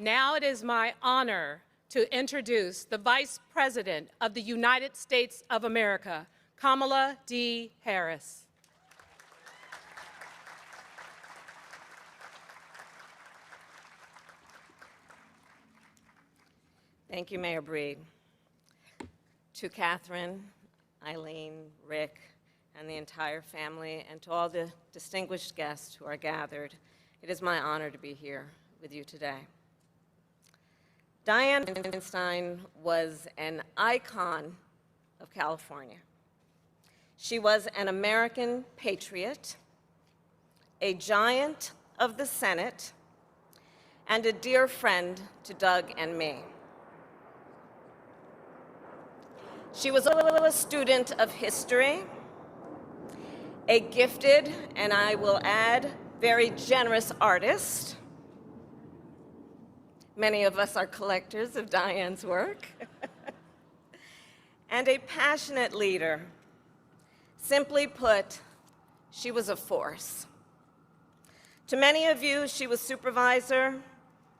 Now it is my honor to introduce the Vice President of the United States of America, Kamala D. Harris. Thank you, Mayor Breed. To Catherine, Eileen, Rick, and the entire family, and to all the distinguished guests who are gathered, it is my honor to be here with you today. Dianne Feinstein was an icon of California. She was an American patriot, a giant of the Senate, and a dear friend to Doug and me. She was a student of history, a gifted, and I will add, very generous artist. Many of us are collectors of Dianne's work. And a passionate leader. Simply put, she was a force. To many of you, she was supervisor,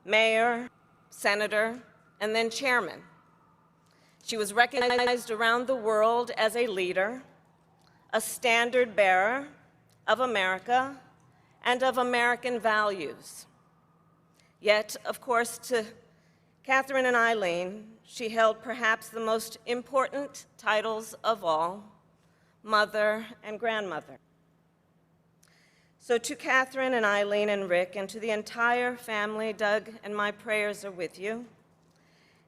mayor, senator, and then chairman. She was recognized around the world as a leader, a standard bearer of America and of American values. Yet, of course, to Catherine and Eileen, she held perhaps the most important titles of all, mother and grandmother. So to Catherine and Eileen and Rick, and to the entire family, Doug, and my prayers are with you.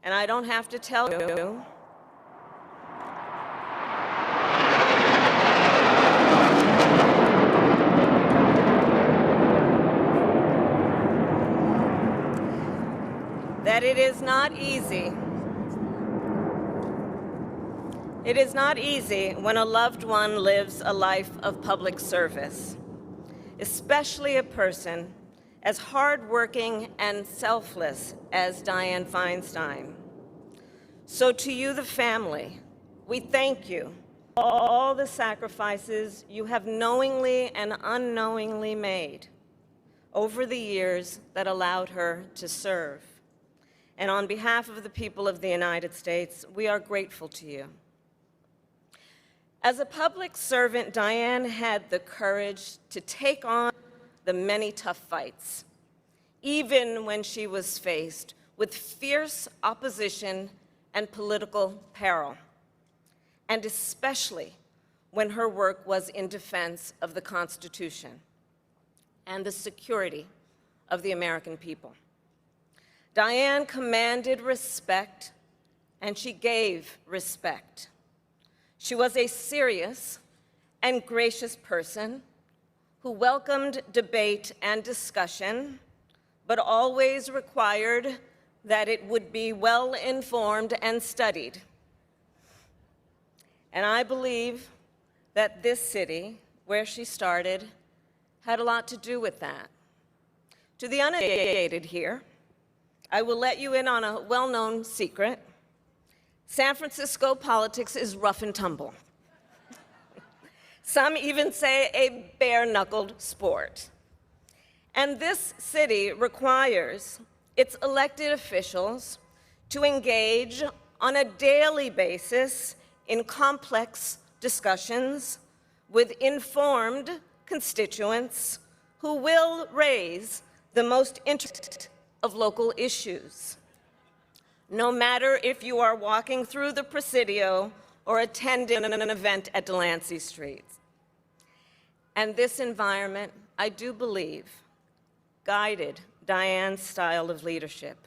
And I don't have to tell you, that it is not easy. It is not easy when a loved one lives a life of public service, especially a person as hardworking and selfless as Dianne Feinstein. So to you, the family, we thank you for all the sacrifices you have knowingly and unknowingly made over the years that allowed her to serve. And on behalf of the people of the United States, we are grateful to you. As a public servant, Dianne had the courage to take on the many tough fights, even when she was faced with fierce opposition and political peril, and especially when her work was in defense of the Constitution and the security of the American people. Dianne commanded respect, and she gave respect. She was a serious and gracious person who welcomed debate and discussion, but always required that it would be well-informed and studied. And I believe that this city, where she started, had a lot to do with that. To the uneducated here, I will let you in on a well-known secret. San Francisco politics is rough and tumble. Some even say a bare-knuckled sport. And this city requires its elected officials to engage on a daily basis in complex discussions with informed constituents who will raise the most interesting of local issues, no matter if you are walking through the Presidio or attending an event at Delancey Street. And this environment, I do believe, guided Dianne's style of leadership,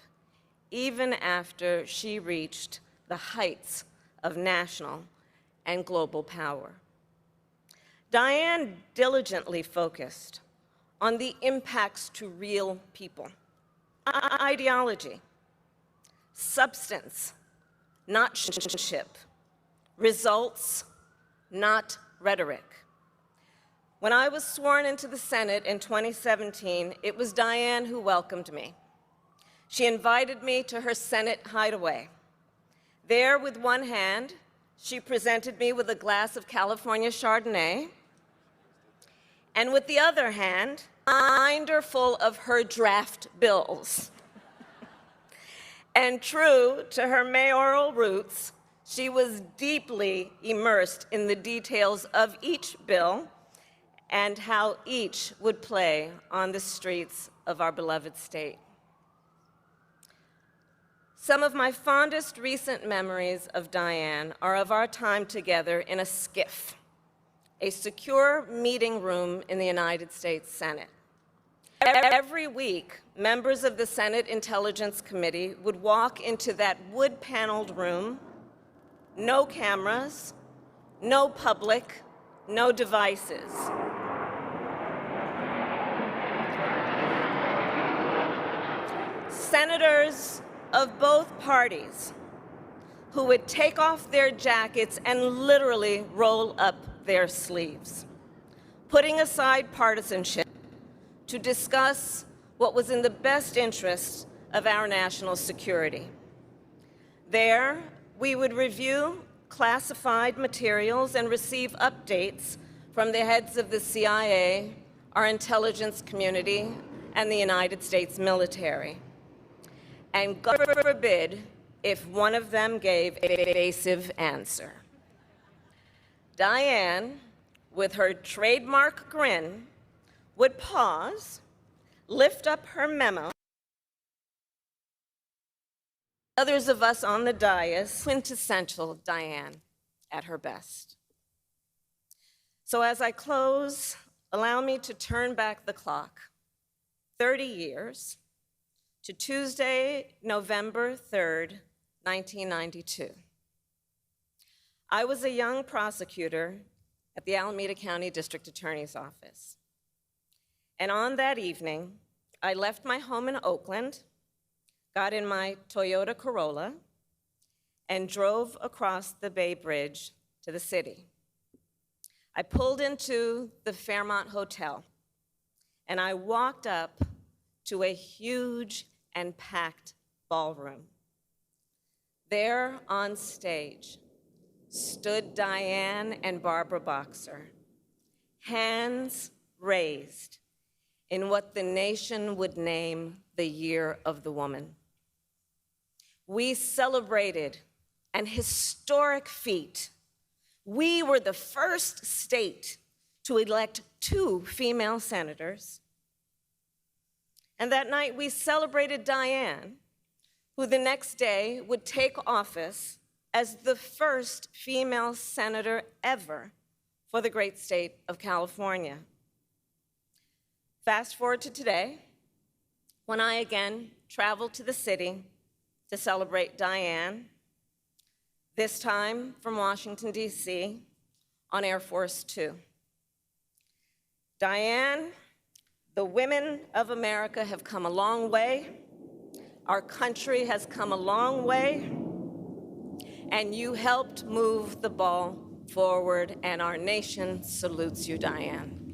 even after she reached the heights of national and global power. Dianne diligently focused on the impacts to real people. Ideology, substance, not ship, results, not rhetoric. When I was sworn into the Senate in 2017, it was Dianne who welcomed me. She invited me to her Senate hideaway. There, with one hand, she presented me with a glass of California Chardonnay, and with the other hand, a binder full of her draft bills. And true to her mayoral roots, she was deeply immersed in the details of each bill and how each would play on the streets of our beloved state. Some of my fondest recent memories of Dianne are of our time together in a SCIF, a secure meeting room in the United States Senate. Every week, members of the Senate Intelligence Committee would walk into that wood-paneled room, no cameras, no public, no devices. Senators of both parties who would take off their jackets and literally roll up their sleeves, putting aside partisanship to discuss what was in the best interest of our national security. There, we would review classified materials and receive updates from the heads of the CIA, our intelligence community, and the United States military. And God forbid if one of them gave an evasive answer. Dianne, with her trademark grin, would pause, lift up her memo. Others of us on the dais, quintessential Dianne at her best. So as I close, allow me to turn back the clock 30 years to Tuesday, November 3rd, 1992. I was a young prosecutor at the Alameda County District Attorney's Office. And on that evening, I left my home in Oakland, got in my Toyota Corolla, and drove across the Bay Bridge to the city. I pulled into the Fairmont Hotel, and I walked up to a huge and packed ballroom. There on stage stood Dianne and Barbara Boxer, hands raised in what the nation would name the Year of the Woman. We celebrated an historic feat. We were the first state to elect 2 female senators. And that night, we celebrated Dianne, who the next day would take office as the first female senator ever for the great state of California. Fast forward to today, when I again traveled to the city to celebrate Dianne, this time from Washington, D.C., on Air Force Two. Dianne, the women of America have come a long way. Our country has come a long way. And you helped move the ball forward, and our nation salutes you, Dianne.